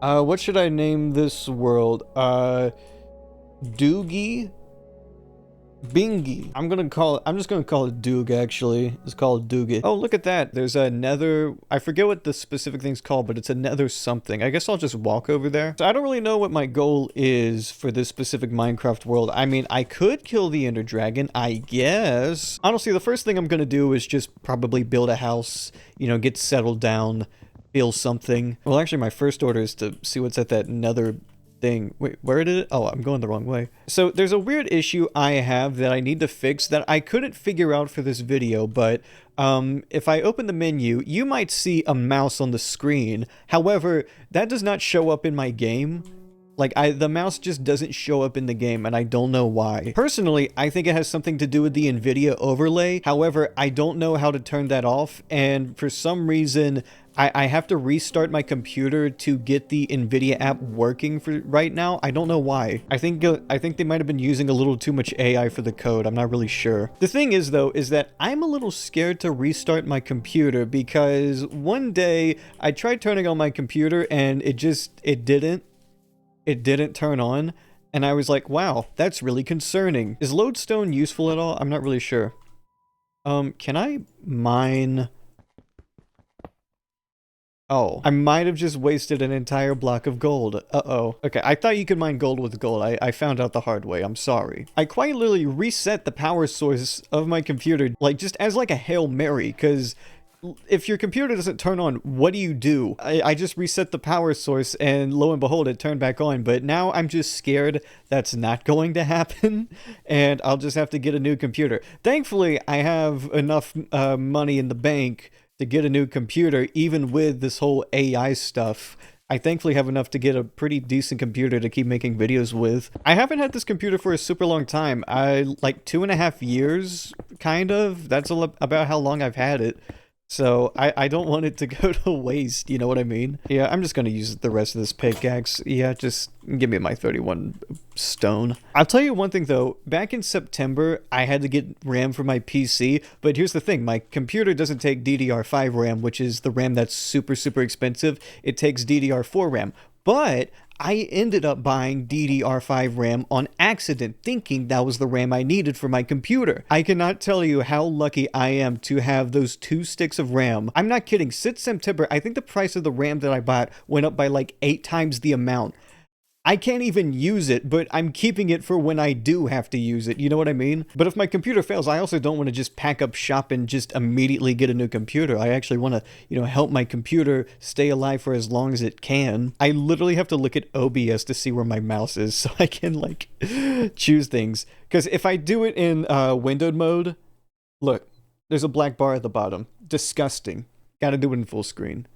What should I name this world? Doogie? Bingy. I'm just gonna call it Doog, actually. It's called Doogie. Oh, look at that. There's a nether, I forget what the specific thing's called, but it's a nether something. I guess I'll just walk over there. So I don't really know what my goal is for this specific Minecraft world. I mean, I could kill the Ender Dragon, I guess. Honestly, the first thing I'm gonna do is just probably build a house, you know, get settled down, feel something. Well, actually, my first order is to see what's at that nether thing. Wait, where did it? Oh, I'm going the wrong way. So there's a weird issue I have that I need to fix that I couldn't figure out for this video, but if I open the menu, you might see a mouse on the screen. However, that does not show up in my game. Like, the mouse just doesn't show up in the game, and I don't know why. Personally, I think it has something to do with the NVIDIA overlay. However, I don't know how to turn that off, and for some reason, I have to restart my computer to get the NVIDIA app working for right now. I don't know why. I think they might have been using a little too much AI for the code. I'm not really sure. The thing is, though, is that I'm a little scared to restart my computer because one day I tried turning on my computer and it didn't turn on, and I was like, wow, that's really concerning. Is lodestone useful at all? I'm not really sure. Can I mine? Oh, I might have just wasted an entire block of gold. Uh-oh. Okay, I thought you could mine gold with gold. I found out the hard way. I'm sorry. I quite literally reset the power source of my computer, like, just as like a Hail Mary, because if your computer doesn't turn on, what do? I just reset the power source and lo and behold, it turned back on. But now I'm just scared that's not going to happen and I'll just have to get a new computer. Thankfully, I have enough money in the bank to get a new computer, even with this whole AI stuff. I thankfully have enough to get a pretty decent computer to keep making videos with. I haven't had this computer for a super long time. Like 2.5 years, kind of. That's about how long I've had it. So I don't want it to go to waste, you know what I mean? Yeah, I'm just gonna use the rest of this pickaxe. Yeah, just give me my 31 stone. I'll tell you one thing though, back in September, I had to get RAM for my PC, but here's the thing, my computer doesn't take DDR5 RAM, which is the RAM that's super, super expensive. It takes DDR4 RAM. But I ended up buying DDR5 RAM on accident, thinking that was the RAM I needed for my computer. I cannot tell you how lucky I am to have those 2 sticks of RAM. I'm not kidding. Since September, I think the price of the RAM that I bought went up by like 8 times the amount. I can't even use it, but I'm keeping it for when I do have to use it, you know what I mean? But if my computer fails, I also don't want to just pack up shop and just immediately get a new computer. I actually want to, you know, help my computer stay alive for as long as it can. I literally have to look at OBS to see where my mouse is so I can, like, choose things. Because if I do it in windowed mode, look, there's a black bar at the bottom. Disgusting. Gotta do it in full screen.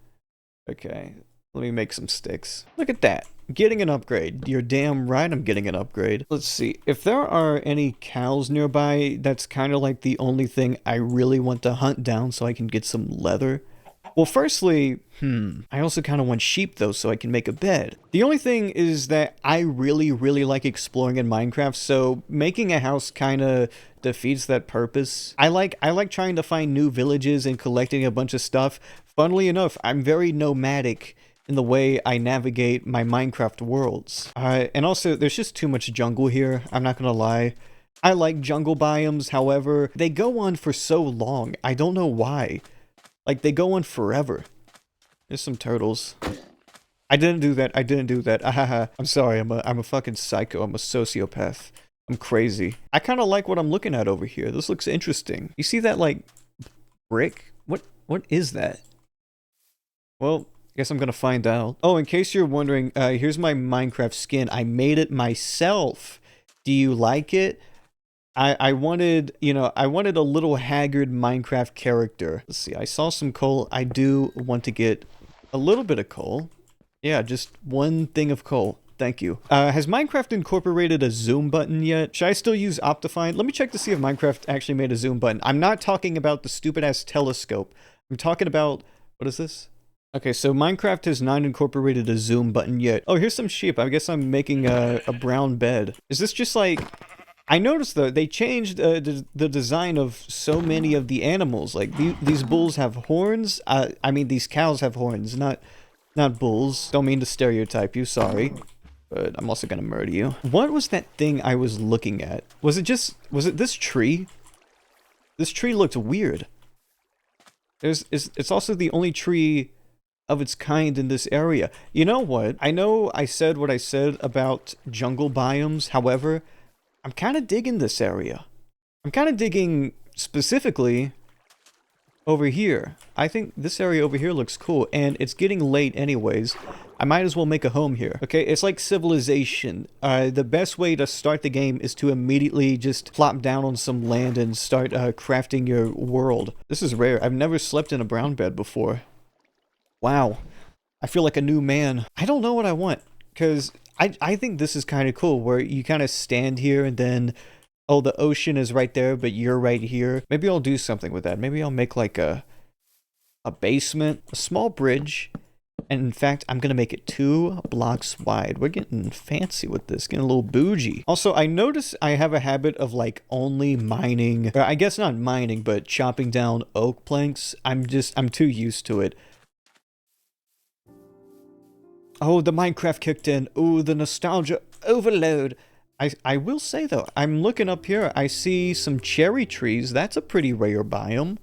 Okay, let me make some sticks. Look at that. Getting an upgrade. You're damn right I'm getting an upgrade. Let's see. If there are any cows nearby, that's kind of like the only thing I really want to hunt down so I can get some leather. Well, firstly, I also kind of want sheep though so I can make a bed. The only thing is that I really, really like exploring in Minecraft, so making a house kind of defeats that purpose. I like trying to find new villages and collecting a bunch of stuff. Funnily enough, I'm very nomadic in the way I navigate my Minecraft worlds. And also, there's just too much jungle here, I'm not gonna lie. I like jungle biomes, however, they go on for so long. I don't know why. Like, they go on forever. There's some turtles. I didn't do that, Ahaha. I'm sorry, I'm a fucking psycho, I'm a sociopath. I'm crazy. I kind of like what I'm looking at over here. This looks interesting. You see that, like, brick? What is that? Well, I guess I'm gonna find out. Oh, in case you're wondering, here's my Minecraft skin. I made it myself. Do you like it? I wanted, you know, I wanted a little haggard Minecraft character. Let's see, I saw some coal. I do want to get a little bit of coal. Yeah, just one thing of coal. Thank you. Has Minecraft incorporated a zoom button yet? Should I still use Optifine? Let me check to see if Minecraft actually made a zoom button. I'm not talking about the stupid-ass telescope. I'm talking about... What is this? Okay, so Minecraft has not incorporated a zoom button yet. Oh, here's some sheep. I guess I'm making a brown bed. Is this just like... I noticed though, they changed the design of so many of the animals. Like, these bulls have horns. I mean, these cows have horns, not Not bulls. Don't mean to stereotype you, sorry. But I'm also gonna murder you. What was that thing I was looking at? Was it this tree? This tree looked weird. It's also the only tree of its kind in this area. You know what? I know I said what I said about jungle biomes, however, I'm kind of digging this area. I'm kind of digging specifically over here. I think this area over here looks cool, and it's getting late anyways. I might as well make a home here. Okay, it's like Civilization. The best way to start the game is to immediately just plop down on some land and start crafting your world. This is rare. I've never slept in a brown bed before. Wow. I feel like a new man. I don't know what I want, because I think this is kind of cool, where you kind of stand here and then, oh, the ocean is right there, but you're right here. Maybe I'll do something with that. Maybe I'll make like a basement, a small bridge, and in fact, I'm gonna make it 2 blocks wide. We're getting fancy with this, getting a little bougie. Also, I notice I have a habit of like only mining, or I guess not mining, but chopping down oak planks. I'm too used to it. Oh, the Minecraft kicked in. Ooh, the nostalgia overload. I will say though, I'm looking up here, I see some cherry trees. That's a pretty rare biome.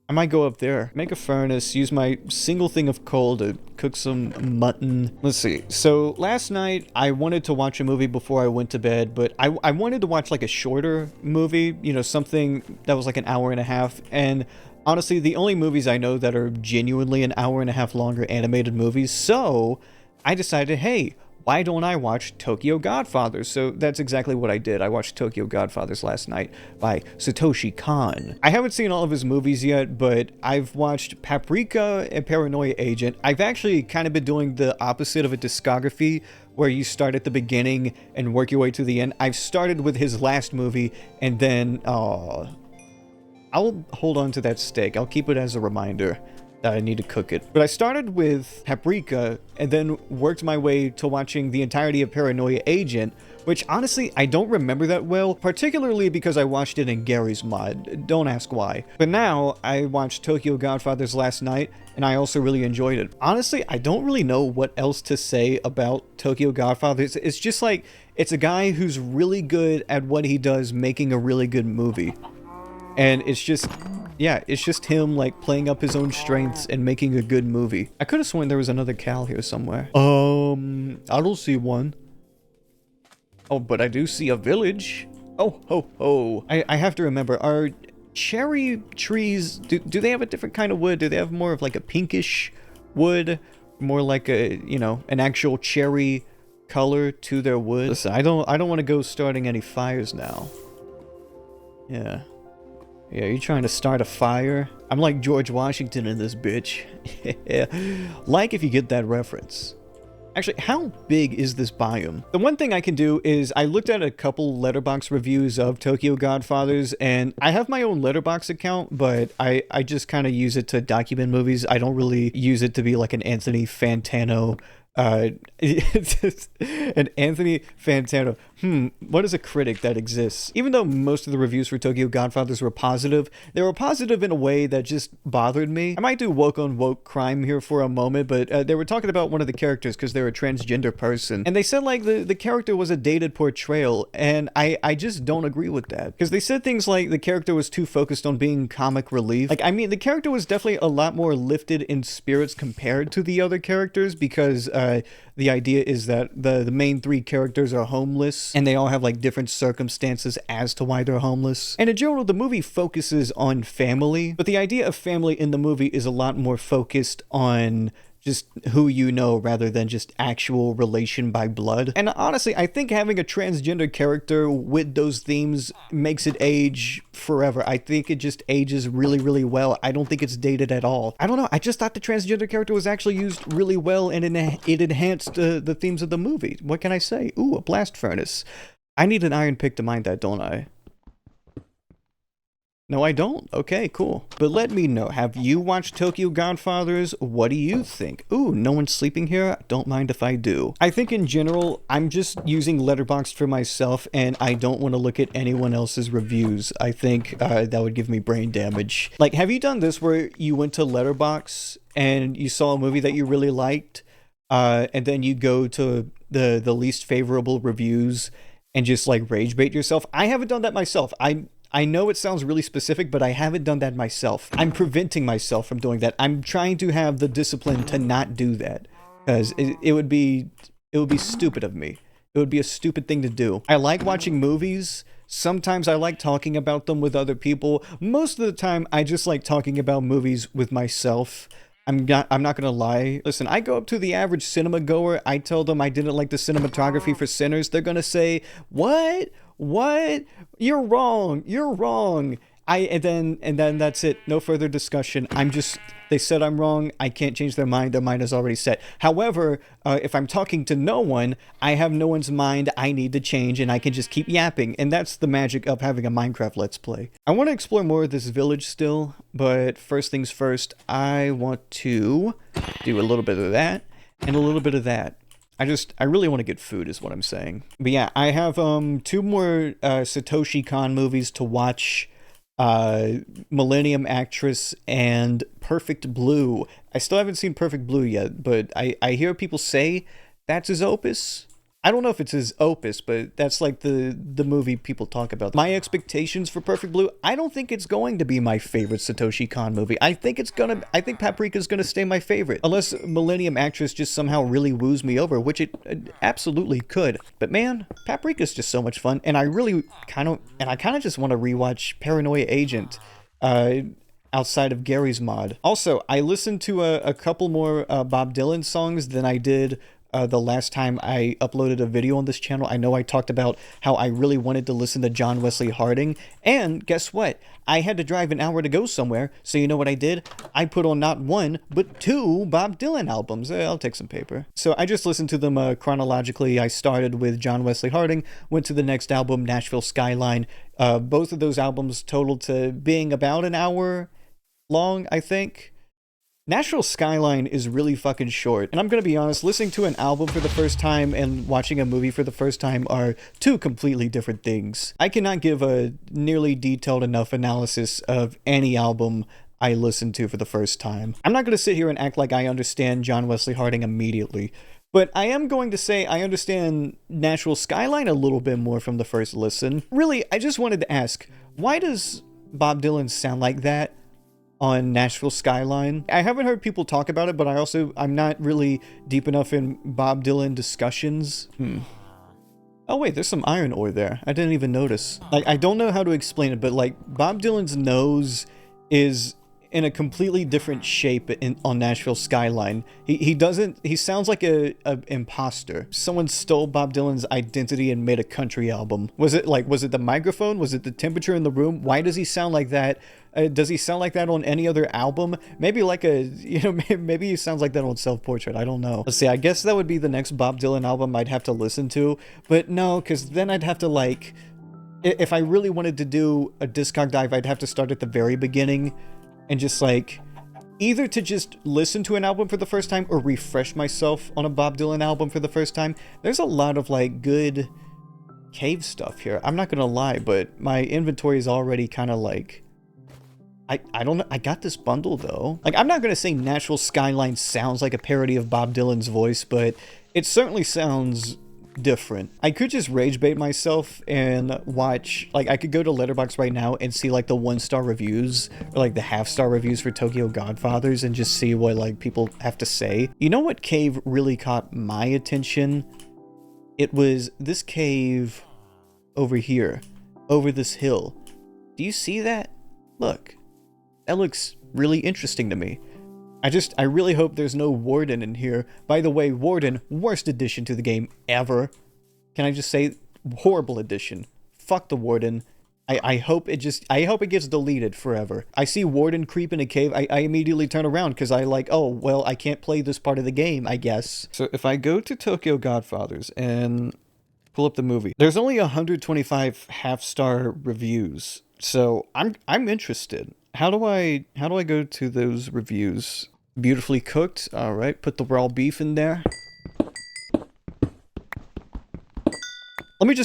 I might go up there, make a furnace, use my single thing of coal to cook some mutton. Let's see. So last night I wanted to watch a movie before I went to bed, but I wanted to watch like a shorter movie, you know, something that was like an hour and a half. And honestly, the only movies I know that are genuinely an hour and a half longer animated movies. So I decided, hey, why don't I watch Tokyo Godfathers? So that's exactly what I did. I watched Tokyo Godfathers last night by Satoshi Kon. I haven't seen all of his movies yet, but I've watched Paprika and Paranoia Agent. I've actually kind of been doing the opposite of a discography, where you start at the beginning and work your way to the end. I've started with his last movie, and then, I'll hold on to that steak. I'll keep it as a reminder that I need to cook it. But I started with Paprika and then worked my way to watching the entirety of Paranoia Agent, which honestly I don't remember that well, particularly because I watched it in Gary's mod. Don't ask why. But now I watched Tokyo Godfathers last night and I also really enjoyed it. Honestly, I don't really know what else to say about Tokyo Godfathers. It's just like, it's a guy who's really good at what he does, making a really good movie. And it's just, yeah, it's just him, like, playing up his own strengths and making a good movie. I could have sworn there was another Cal here somewhere. I don't see one. Oh, but I do see a village. Oh, ho, ho. I have to remember, are cherry trees, do they have a different kind of wood? Do they have more of, like, a pinkish wood? More like a, you know, an actual cherry color to their wood? Listen, I don't want to go starting any fires now. Yeah. Yeah, you trying to start a fire? I'm like George Washington in this bitch. Like if you get that reference. Actually, how big is this biome? The one thing I can do is I looked at a couple Letterboxd reviews of Tokyo Godfathers, and I have my own Letterboxd account, but I just kind of use it to document movies. I don't really use it to be like an Anthony Fantano an Anthony Fantano. What is a critic that exists? Even though most of the reviews for Tokyo Godfathers were positive, they were positive in a way that just bothered me. I might do woke on woke crime here for a moment, but they were talking about one of the characters because they're a transgender person, and they said like the character was a dated portrayal, and I just don't agree with that, because they said things like the character was too focused on being comic relief. Like, I mean, the character was definitely a lot more lifted in spirits compared to the other characters, because the idea is that the main 3 characters are homeless, and they all have like different circumstances as to why they're homeless. And in general, the movie focuses on family, but the idea of family in the movie is a lot more focused on just who you know rather than just actual relation by blood. And honestly, I think having a transgender character with those themes makes it age forever. I think it just ages really, really well. I don't think it's dated at all. I don't know. I just thought the transgender character was actually used really well, and it enhanced the themes of the movie. What can I say? Ooh, a blast furnace. I need an iron pick to mine that, don't I? No, I don't. Okay, cool. But let me know, have you watched Tokyo Godfathers? What do you think? Ooh, no one's sleeping here? Don't mind if I do. I think in general, I'm just using Letterboxd for myself, and I don't want to look at anyone else's reviews. I think that would give me brain damage. Like, have you done this where you went to Letterboxd and you saw a movie that you really liked, and then you go to the least favorable reviews and just like rage bait yourself. I haven't done that myself. I know it sounds really specific, but I haven't done that myself. I'm preventing myself from doing that. I'm trying to have the discipline to not do that, because it would be stupid of me. It would be a stupid thing to do. I like watching movies. Sometimes I like talking about them with other people. Most of the time, I just like talking about movies with myself. I'm not gonna lie. Listen, I go up to the average cinema goer. I tell them I didn't like the cinematography for Sinners. They're gonna say, "What? What? You're wrong. You're wrong." And then that's it. No further discussion. They said I'm wrong. I can't change their mind. Their mind is already set. However, if I'm talking to no one, I have no one's mind I need to change, and I can just keep yapping. And that's the magic of having a Minecraft Let's Play. I want to explore more of this village still, but first things first, I want to do a little bit of that and a little bit of that. I really want to get food is what I'm saying. But yeah, I have 2 more Satoshi Kon movies to watch. Millennium Actress and Perfect Blue. I still haven't seen Perfect Blue yet, but I hear people say that's his opus. I don't know if it's his opus, but that's like the movie people talk about. My expectations for Perfect Blue, I don't think it's going to be my favorite Satoshi Kon movie. I think Paprika's gonna stay my favorite. Unless Millennium Actress just somehow really woos me over, which it absolutely could. But man, Paprika's just so much fun, and I kind of just want to rewatch Paranoia Agent. Outside of Gary's mod. Also, I listened to a couple more Bob Dylan songs than I did the last time I uploaded a video on this channel. I know I talked about how I really wanted to listen to John Wesley Harding, and guess what? I had to drive an hour to go somewhere, so you know what I did? I put on not 1, but 2 Bob Dylan albums. I'll take some paper. So I just listened to them chronologically. I started with John Wesley Harding, went to the next album, Nashville Skyline. Both of those albums totaled to being about an hour long, I think. Nashville Skyline is really fucking short, and I'm gonna be honest, listening to an album for the first time and watching a movie for the first time are 2 completely different things. I cannot give a nearly detailed enough analysis of any album I listened to for the first time. I'm not gonna sit here and act like I understand John Wesley Harding immediately, but I am going to say I understand Nashville Skyline a little bit more from the first listen. Really, I just wanted to ask, why does Bob Dylan sound like that on Nashville Skyline? I haven't heard people talk about it, but I'm not really deep enough in Bob Dylan discussions. Oh wait, there's some iron ore there. I didn't even notice. Like, I don't know how to explain it, but like, Bob Dylan's nose is in a completely different shape on Nashville Skyline. He sounds like a imposter. Someone stole Bob Dylan's identity and made a country album. Was it the microphone? Was it the temperature in the room? Why does he sound like that? Does he sound like that on any other album? Maybe maybe he sounds like that on Self Portrait. I don't know. Let's see, I guess that would be the next Bob Dylan album I'd have to listen to. But no, because then I'd have to like, if I really wanted to do a Discog dive, I'd have to start at the very beginning and just like, either to just listen to an album for the first time or refresh myself on a Bob Dylan album for the first time. There's a lot of like good cave stuff here. I'm not gonna lie, but my inventory is already kind of like, I don't know. I got this bundle though. Like, I'm not gonna say Nashville Skyline sounds like a parody of Bob Dylan's voice, but it certainly sounds different. I could just rage bait myself and watch, like, I could go to Letterboxd right now and see like the 1-star reviews or like the half-star reviews for Tokyo Godfathers and just see what like people have to say. You know what cave really caught my attention? It was this cave over here, over this hill. Do you see that? Look, that looks really interesting to me. I really hope there's no Warden in here. By the way, Warden, worst addition to the game ever. Can I just say, horrible addition. Fuck the Warden. I hope it gets deleted forever. I see Warden creep in a cave, I immediately turn around because I like, oh, well, I can't play this part of the game, I guess. So if I go to Tokyo Godfathers and pull up the movie, there's only 125 half-star reviews. So I'm interested. How do I go to those reviews? Beautifully cooked. All right, put the raw beef in there. Let me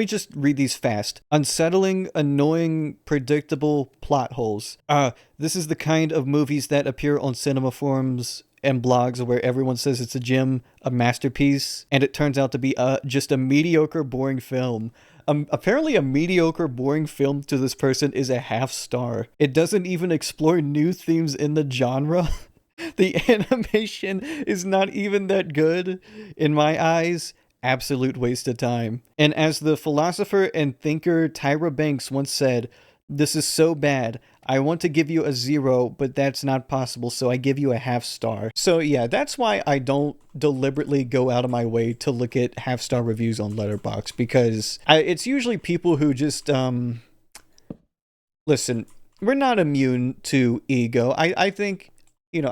just read these fast. Unsettling, annoying, predictable plot holes. This is the kind of movies that appear on cinema forums and blogs where everyone says it's a gem, a masterpiece, and it turns out to be just a mediocre, boring film. Apparently a mediocre, boring film to this person is a half star. It doesn't even explore new themes in the genre. The animation is not even that good. In my eyes, absolute waste of time. And as the philosopher and thinker Tyra Banks once said, "This is so bad. I want to give you a 0, but that's not possible, so I give you a half star." So yeah, that's why I don't deliberately go out of my way to look at half-star reviews on Letterboxd, because it's usually people who just, listen, we're not immune to ego. I think,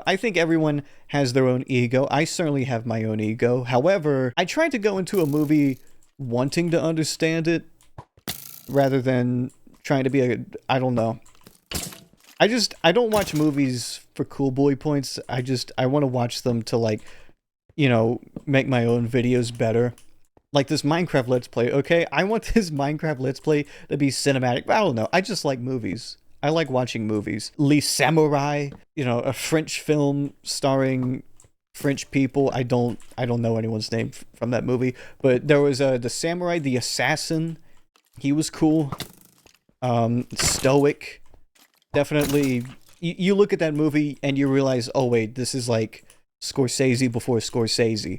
I think everyone has their own ego. I certainly have my own ego. However, I try to go into a movie wanting to understand it, rather than trying to be I don't know. I don't watch movies for cool boy points. I want to watch them to, like, make my own videos better. Like this Minecraft Let's Play, okay? I want this Minecraft Let's Play to be cinematic. I don't know. I just like movies. I like watching movies. Les Samurai, a French film starring French people. I don't know anyone's name from that movie, but there was the samurai, the assassin. He was cool. Stoic. Definitely, you look at that movie and you realize, oh wait, this is like Scorsese before Scorsese.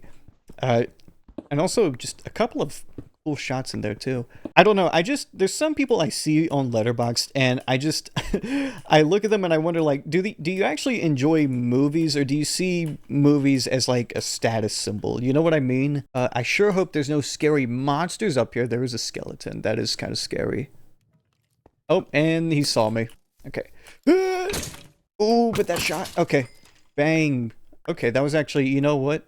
And also just a couple of cool shots in there too. I don't know, there's some people I see on Letterboxd and I look at them and I wonder, like, do you actually enjoy movies, or do you see movies as like a status symbol? You know what I mean? I sure hope there's no scary monsters up here. There is a skeleton. That is kind of scary. Oh, and he saw me. Okay. Ooh, but that shot. Okay. Bang. Okay, that was actually, you know what?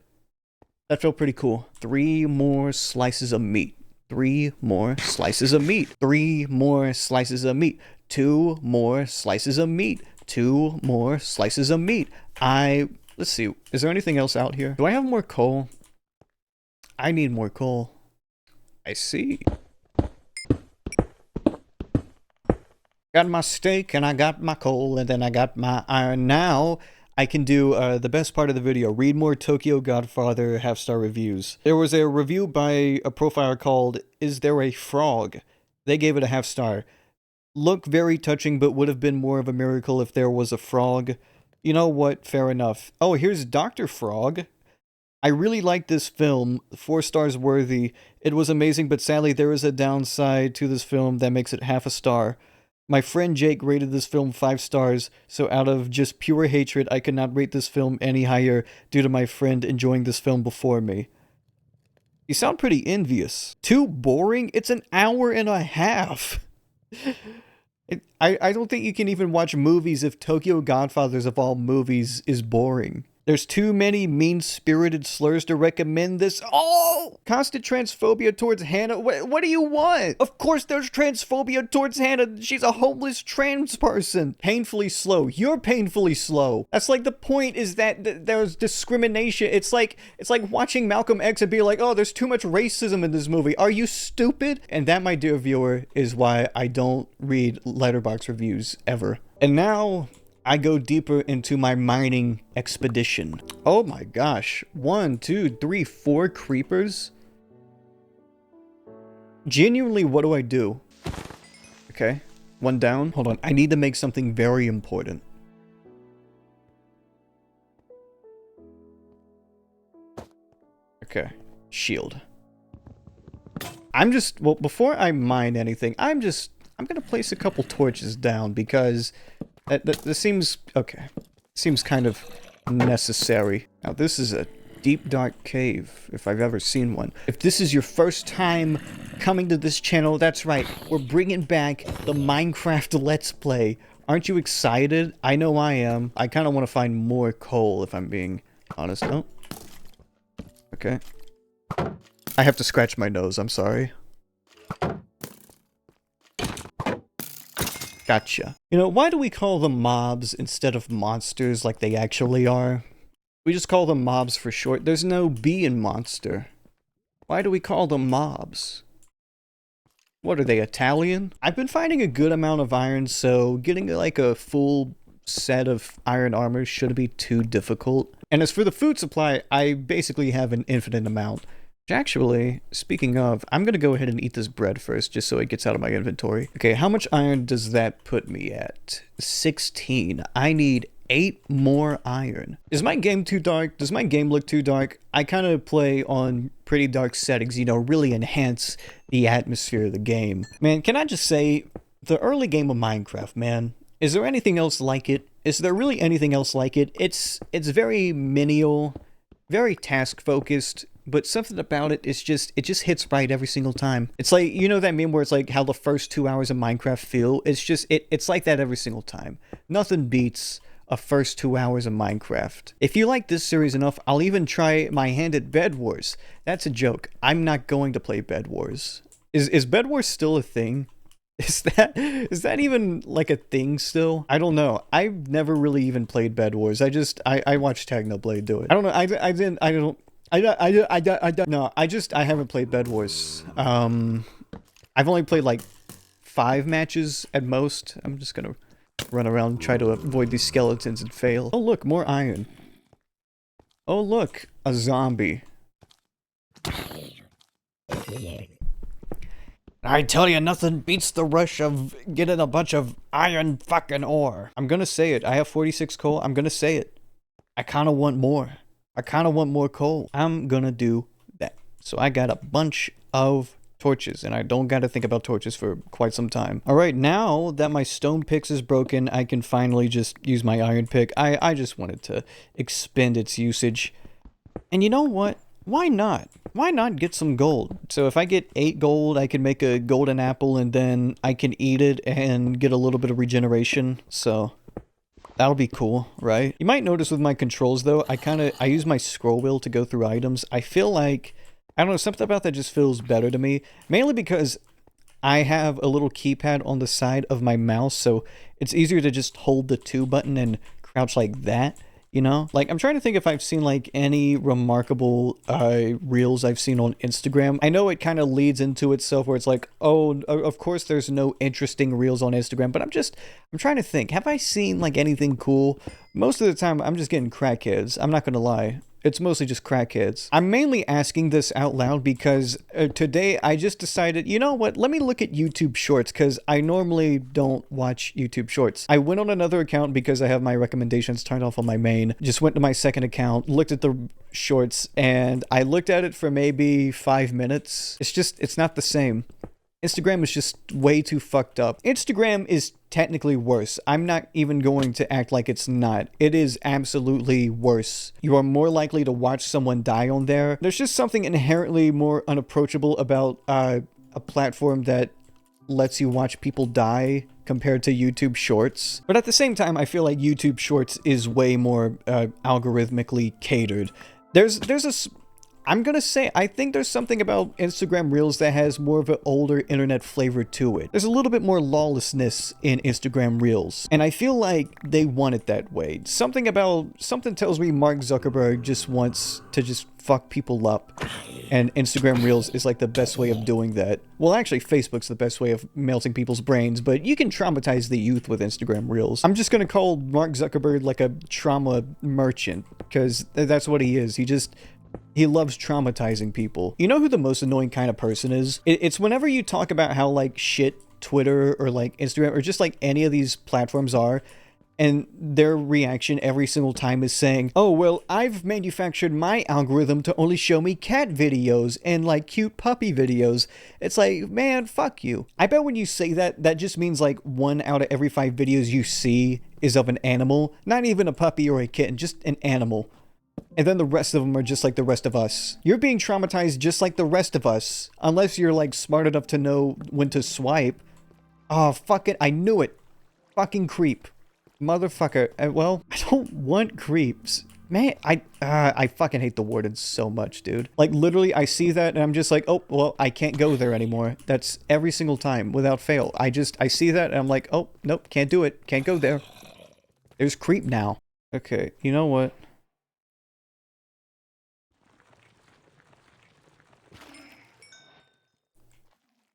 That felt pretty cool. 3 more slices of meat. 3 more slices of meat. 3 more slices of meat. 2 more slices of meat. 2 more slices of meat. Let's see. Is there anything else out here? Do I have more coal? I need more coal. I see. Got my steak, and I got my coal, and then I got my iron. Now, I can do the best part of the video. Read more Tokyo Godfather half-star reviews. There was a review by a profiler called Is There a Frog? They gave it a half star. Look very touching, but would have been more of a miracle if there was a frog. You know what? Fair enough. Oh, here's Dr. Frog. I really liked this film. 4 stars worthy. It was amazing, but sadly there is a downside to this film that makes it half a star. My friend Jake rated this film 5 stars, so out of just pure hatred, I could not rate this film any higher due to my friend enjoying this film before me. You sound pretty envious. Too boring? It's an hour and a half. I don't think you can even watch movies if Tokyo Godfathers of all movies is boring. There's too many mean-spirited slurs to recommend this. Oh! Constant transphobia towards Hannah. What do you want? Of course there's transphobia towards Hannah. She's a homeless trans person. Painfully slow. You're painfully slow. That's like the point, is that there's discrimination. It's like watching Malcolm X and be like, oh, there's too much racism in this movie. Are you stupid? And that, my dear viewer, is why I don't read Letterboxd reviews ever. And now I go deeper into my mining expedition. Oh my gosh. 1, 2, 3, 4 creepers? Genuinely, what do I do? Okay. 1 down. Hold on. I need to make something very important. Okay. Shield. Well, before I mine anything, I'm gonna place a couple torches down, because this seems, okay, seems kind of necessary. Now, this is a deep, dark cave, if I've ever seen one. If this is your first time coming to this channel, that's right, we're bringing back the Minecraft Let's Play. Aren't you excited? I know I am. I kind of want to find more coal, if I'm being honest. Oh. Okay. I have to scratch my nose, I'm sorry. Gotcha. You know, why do we call them mobs instead of monsters like they actually are? We just call them mobs for short. There's no B in monster. Why do we call them mobs? What are they, Italian? I've been finding a good amount of iron, so getting like a full set of iron armor shouldn't be too difficult. And as for the food supply, I basically have an infinite amount. Actually, speaking of, I'm gonna go ahead and eat this bread first, just so it gets out of my inventory. Okay, how much iron does that put me at? 16. I need 8 more iron. Is my game too dark? Does my game look too dark? I kind of play on pretty dark settings, you know, really enhance the atmosphere of the game. Man, can I just say, the early game of Minecraft, man, is there anything else like it? Is there really anything else like it? It's very menial, very task-focused, but something about it is just, it just hits right every single time. It's like, you know that meme where it's like how the first 2 hours of Minecraft feel? It's just, it's like that every single time. Nothing beats a first 2 hours of Minecraft. If you like this series enough, I'll even try my hand at Bed Wars. That's a joke. I'm not going to play Bed Wars. Is Bed Wars still a thing? Is that even like a thing still? I don't know. I've never really even played Bed Wars. I watched Technoblade do it. I don't know. I haven't played Bed Wars. I've only played like 5 matches at most. I'm just gonna run around and try to avoid these skeletons and fail. Oh look, more iron. Oh look, a zombie. I tell you, nothing beats the rush of getting a bunch of iron fucking ore. I'm gonna say it. I have 46 coal. I'm gonna say it. I kinda want more. I kinda want more coal. I'm gonna do that. So I got a bunch of torches, and I don't gotta think about torches for quite some time. Alright, now that my stone picks is broken, I can finally just use my iron pick. I just wanted to expend its usage. And you know what? Why not? Why not get some gold? So if I get 8 gold, I can make a golden apple, and then I can eat it and get a little bit of regeneration. So that'll be cool, right? You might notice with my controls though, I use my scroll wheel to go through items. I feel like, I don't know, something about that just feels better to me. Mainly because I have a little keypad on the side of my mouse, so it's easier to just hold the 2 button and crouch like that. You know? Like, I'm trying to think if I've seen, like, any remarkable, reels I've seen on Instagram. I know it kind of leads into itself where it's like, oh, of course there's no interesting reels on Instagram, but I'm trying to think. Have I seen, like, anything cool? Most of the time, I'm just getting crackheads. I'm not gonna lie. It's mostly just crackheads. I'm mainly asking this out loud because today I just decided, you know what, let me look at YouTube Shorts, because I normally don't watch YouTube Shorts. I went on another account because I have my recommendations turned off on my main, just went to my second account, looked at the shorts, and I looked at it for maybe 5 minutes. It's not the same. Instagram is just way too fucked up. Instagram is technically worse. I'm not even going to act like it's not. It is absolutely worse. You are more likely to watch someone die on there. There's just something inherently more unapproachable about a platform that lets you watch people die compared to YouTube Shorts. But at the same time, I feel like YouTube Shorts is way more algorithmically catered. I'm gonna say, I think there's something about Instagram Reels that has more of an older internet flavor to it. There's a little bit more lawlessness in Instagram Reels, and I feel like they want it that way. Something tells me Mark Zuckerberg just wants to just fuck people up, and Instagram Reels is like the best way of doing that. Well, actually, Facebook's the best way of melting people's brains, but you can traumatize the youth with Instagram Reels. I'm just gonna call Mark Zuckerberg like a trauma merchant, because that's what he is. He loves traumatizing people. You know who the most annoying kind of person is? It's whenever you talk about how, like, shit Twitter or, like, Instagram or just, like, any of these platforms are, and their reaction every single time is saying, oh, well, I've manufactured my algorithm to only show me cat videos and, like, cute puppy videos. It's like, man, fuck you. I bet when you say that, that just means, like, 1 out of every 5 videos you see is of an animal. Not even a puppy or a kitten, just an animal. And then the rest of them are just like the rest of us. You're being traumatized just like the rest of us. Unless you're, like, smart enough to know when to swipe. Oh, fuck it. I knew it. Fucking creep. Motherfucker. Well, I don't want creeps. Man, I fucking hate the wardens so much, dude. Like, literally, I see that and I'm just like, oh, well, I can't go there anymore. That's every single time, without fail. I see that and I'm like, oh, nope, can't do it. Can't go there. There's creep now. Okay, you know what?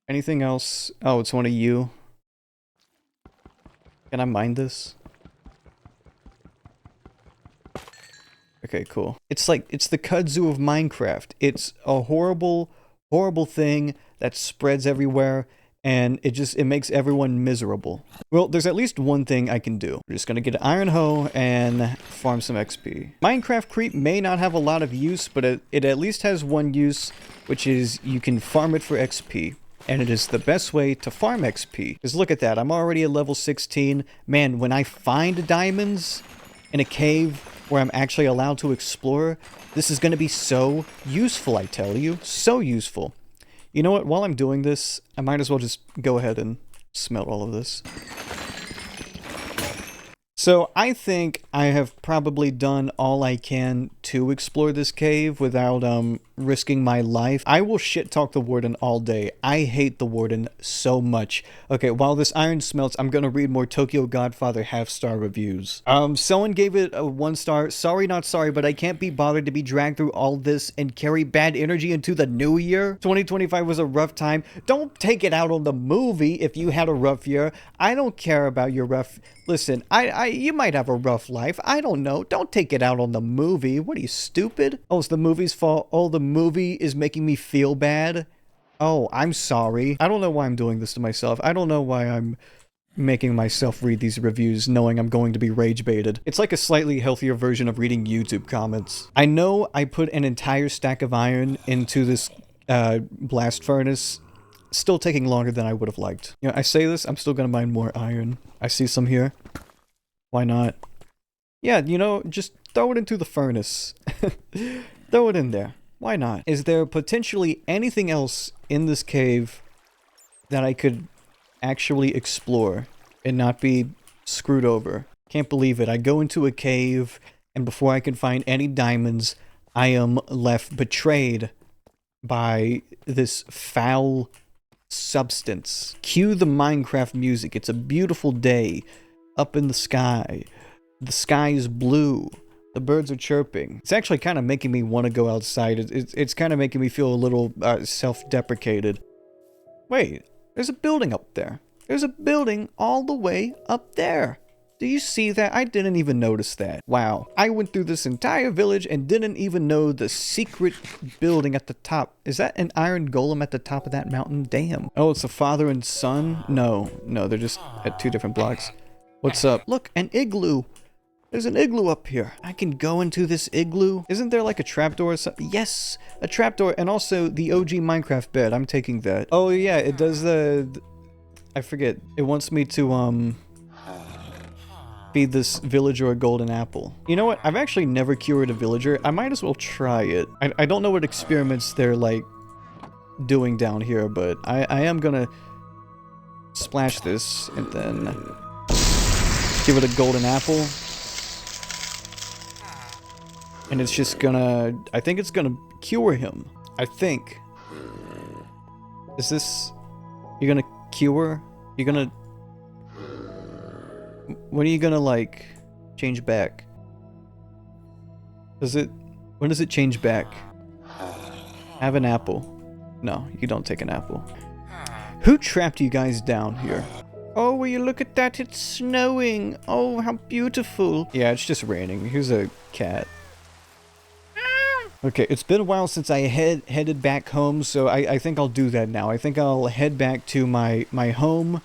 Anything else? Oh, it's one of you. Can I mine this? Okay, cool. It's like, it's the kudzu of Minecraft. It's a horrible, horrible thing that spreads everywhere, and it makes everyone miserable. Well, there's at least one thing I can do. We're just gonna get an iron hoe and farm some XP. Minecraft Creep may not have a lot of use, but it at least has one use, which is you can farm it for XP. And it is the best way to farm XP. Because look at that, I'm already at level 16. Man, when I find diamonds in a cave where I'm actually allowed to explore, this is gonna be so useful, I tell you. So useful. You know what, while I'm doing this, I might as well just go ahead and smelt all of this. So I think I have probably done all I can to explore this cave without risking my life. I will shit talk the warden all day. I hate the warden so much. Okay, while this iron smelts, I'm gonna read more Tokyo Godfather half-star reviews. Someone gave it a 1 star. Sorry, not sorry, but I can't be bothered to be dragged through all this and carry bad energy into the new year. 2025 was a rough time. Don't take it out on the movie if you had a rough year. I don't care about your rough... Listen, you might have a rough life. I don't know. Don't take it out on the movie. What are you, stupid? Oh, it's the movie's fault. Oh, the movie is making me feel bad. Oh, I'm sorry. I don't know why I'm doing this to myself. I don't know why I'm making myself read these reviews knowing I'm going to be rage baited. It's like a slightly healthier version of reading YouTube comments. I know I put an entire stack of iron into this blast furnace. Still taking longer than I would have liked. You know, I say this, I'm still gonna mine more iron. I see some here. Why not? Yeah, you know, just throw it into the furnace. Throw it in there. Why not? Is there potentially anything else in this cave that I could actually explore and not be screwed over? Can't believe it. I go into a cave, and before I can find any diamonds, I am left betrayed by this foul substance. Cue the Minecraft music. It's a beautiful day up in the sky. The sky is blue. The birds are chirping. It's actually kind of making me want to go outside. It's kind of making me feel a little self-deprecated. Wait, there's a building up there. There's a building all the way up there. Do you see that? I didn't even notice that. Wow. I went through this entire village and didn't even know the secret building at the top. Is that an iron golem at the top of that mountain? Damn. Oh, it's a father and son? No, they're just at 2 different blocks. What's up? Look, an igloo. There's an igloo up here. I can go into this igloo. Isn't there like a trapdoor or something? Yes, a trapdoor, and also the OG Minecraft bed. I'm taking that. Oh yeah, it does I forget. It wants me to, feed this villager a golden apple. You know what? I've actually never cured a villager. I might as well try it. I don't know what experiments they're, like, doing down here, but I am gonna splash this and then give it a golden apple. And it's just gonna... I think it's gonna cure him. I think. Is this... You're gonna cure? You're gonna... When are you gonna, like, change back? Does it... When does it change back? Have an apple. No, you don't take an apple. Who trapped you guys down here? Oh, will you look at that? It's snowing. Oh, how beautiful. Yeah, it's just raining. Here's a cat. Okay, it's been a while since I headed back home, so I think I'll do that now. I think I'll head back to my home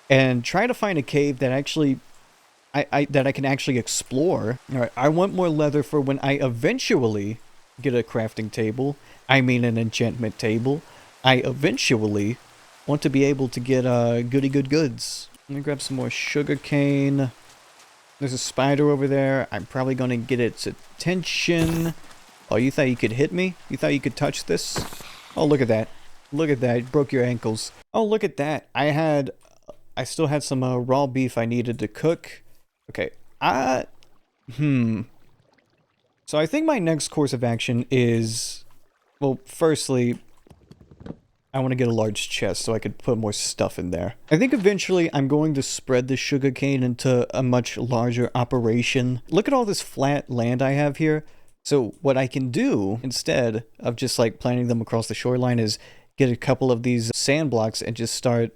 and try to find a cave that actually... that I can actually explore. Alright, I want more leather for when I eventually get a crafting table. I mean an enchantment table. I eventually want to be able to get goody good goods. Let me grab some more sugar cane. There's a spider over there. I'm probably going to get its attention. Oh, you thought you could hit me? You thought you could touch this? Oh, look at that. Look at that. It broke your ankles. Oh, look at that. I still had some raw beef I needed to cook. Okay, So I think my next course of action is, well, firstly, I want to get a large chest so I could put more stuff in there. I think eventually I'm going to spread the sugarcane into a much larger operation. Look at all this flat land I have here. So what I can do, instead of just like planting them across the shoreline, is get a couple of these sand blocks and just start...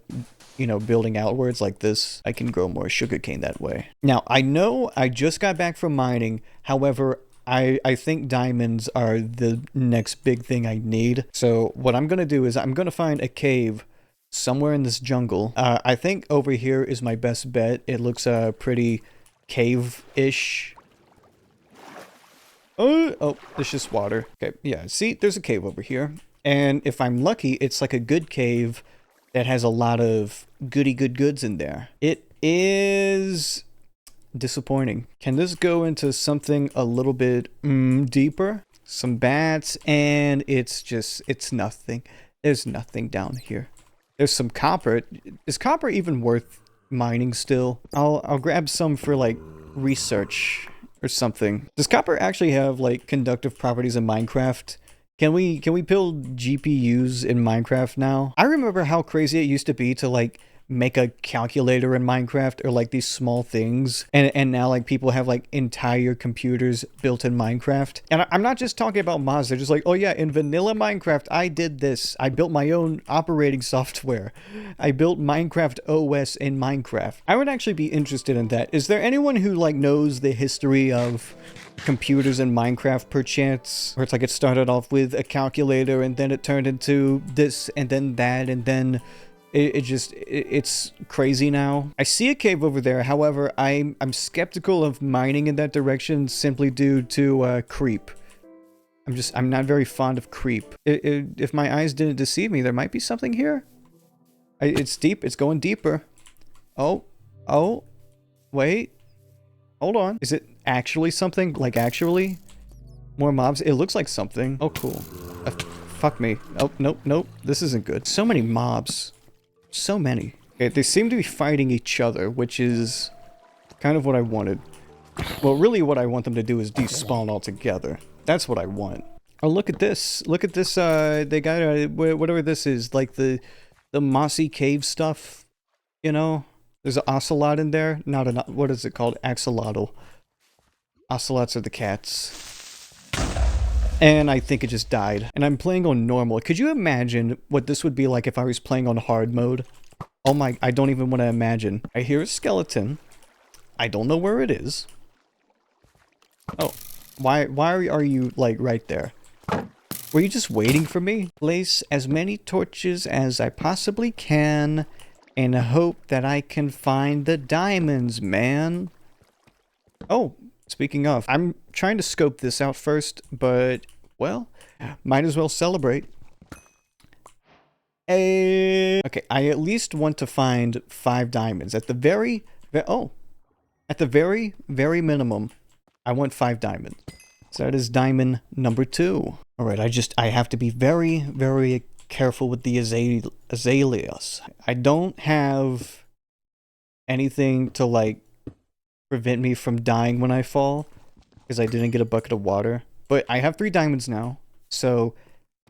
you know, building outwards like this. I can grow more sugarcane that way. Now, I know I just got back from mining. However, I think diamonds are the next big thing I need. So what I'm gonna do is I'm gonna find a cave somewhere in this jungle. I think over here is my best bet. It looks pretty cave-ish. Oh, it's just water. Okay, yeah, see, there's a cave over here. And if I'm lucky, it's like a good cave that has a lot of goody good goods in there. It is disappointing. Can this go into something a little bit deeper? Some bats, and it's nothing. There's nothing down here. There's some copper. Is copper even worth mining still? I'll grab some for like research or something. Does copper actually have like conductive properties in Minecraft? Can we build GPUs in Minecraft now? I remember how crazy it used to be to like make a calculator in Minecraft, or like these small things, and now like people have like entire computers built in Minecraft. And I'm not just talking about mods. They're just like, oh yeah, in vanilla Minecraft I did this. I built my own operating software. I built Minecraft OS in Minecraft. I would actually be interested in that. Is there anyone who like knows the history of computers in Minecraft perchance, where it's like it started off with a calculator and then it turned into this and then that, and then it's crazy now. I see a cave over there. However, I'm skeptical of mining in that direction simply due to creep. I'm not very fond of creep. If my eyes didn't deceive me, there might be something here. It's deep. It's going deeper. Oh, wait. Hold on. Is it actually something? Like actually? More mobs? It looks like something. Oh, cool. Fuck me. Oh, nope. This isn't good. So many mobs. So many. Okay, they seem to be fighting each other, which is kind of what I wanted. Well, really what I want them to do is despawn altogether. That's what I want. Oh, look at this. Look at this, they got, whatever this is, like the mossy cave stuff, you know? There's an ocelot in there. Not an, what is it called? Axolotl. Ocelots are the cats. And I think it just died. And I'm playing on normal. Could you imagine what this would be like if I was playing on hard mode? Oh my, I don't even want to imagine. I hear a skeleton. I don't know where it is. Oh, why are you, like, right there? Were you just waiting for me? Place as many torches as I possibly can and hope that I can find the diamonds, man. Oh, speaking of, I'm trying to scope this out first, but, well, might as well celebrate. Okay, I at least want to find 5 diamonds. At the very minimum, I want 5 diamonds. So that is diamond number 2. Alright, I have to be very, very careful with the azaleas. I don't have anything to, like, prevent me from dying when I fall, because I didn't get a bucket of water. But I have 3 diamonds now, so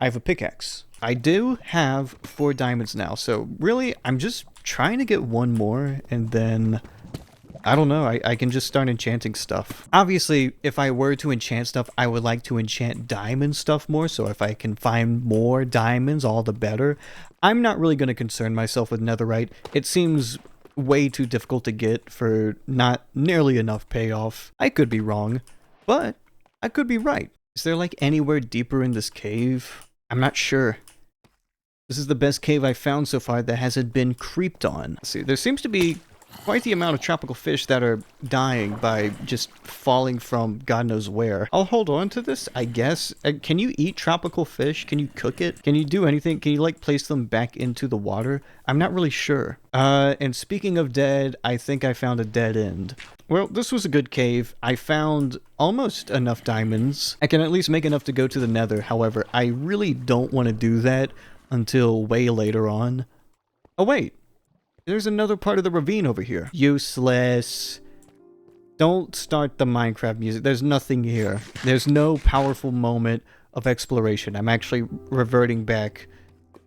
I have a pickaxe. I do have 4 diamonds now, so really, I'm just trying to get 1 more, and then, I don't know, I can just start enchanting stuff. Obviously, if I were to enchant stuff, I would like to enchant diamond stuff more, so if I can find more diamonds, all the better. I'm not really going to concern myself with netherite. It seems way too difficult to get for not nearly enough payoff. I could be wrong, but I could be right. Is there like anywhere deeper in this cave? I'm not sure. This is the best cave I've found so far that hasn't been creeped on. Let's see, there seems to be quite the amount of tropical fish that are dying by just falling from God knows where. I'll hold on to this, I guess. Can you eat tropical fish? Can you cook it? Can you do anything? Can you like place them back into the water? I'm not really sure. And speaking of dead, I think I found a dead end. Well, this was a good cave. I found almost enough diamonds. I can at least make enough to go to the nether. However, I really don't want to do that until way later on. Oh wait. There's another part of the ravine over here. Useless. Don't start the Minecraft music. There's nothing here. There's no powerful moment of exploration. I'm actually reverting back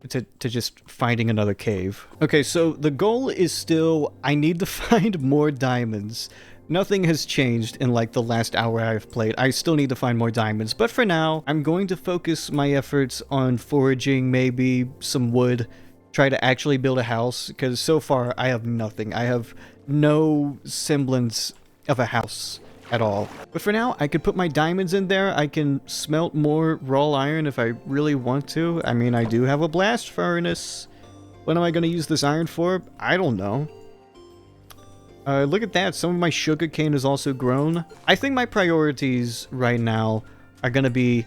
to just finding another cave. Okay, so the goal is still, I need to find more diamonds. Nothing has changed in like the last hour I've played. I still need to find more diamonds. But for now, I'm going to focus my efforts on foraging maybe some wood. Try to actually build a house, because so far I have nothing. I have no semblance of a house. at all. But for now, I could put my diamonds in there. I can smelt more raw iron if I really want to. I mean, I do have a blast furnace. What am I going to use this iron for? I don't know. Look at that. Some of my sugarcane has also grown. I think my priorities right now are going to be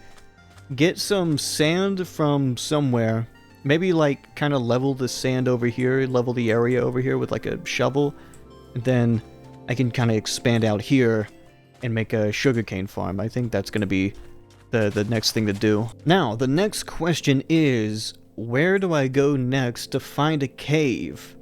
get some sand from somewhere. Maybe, like, kind of level the sand over here, level the area over here with, like, a shovel. And then I can kind of expand out here and make a sugarcane farm. I think that's going to be the next thing to do. Now, the next question is, where do I go next to find a cave?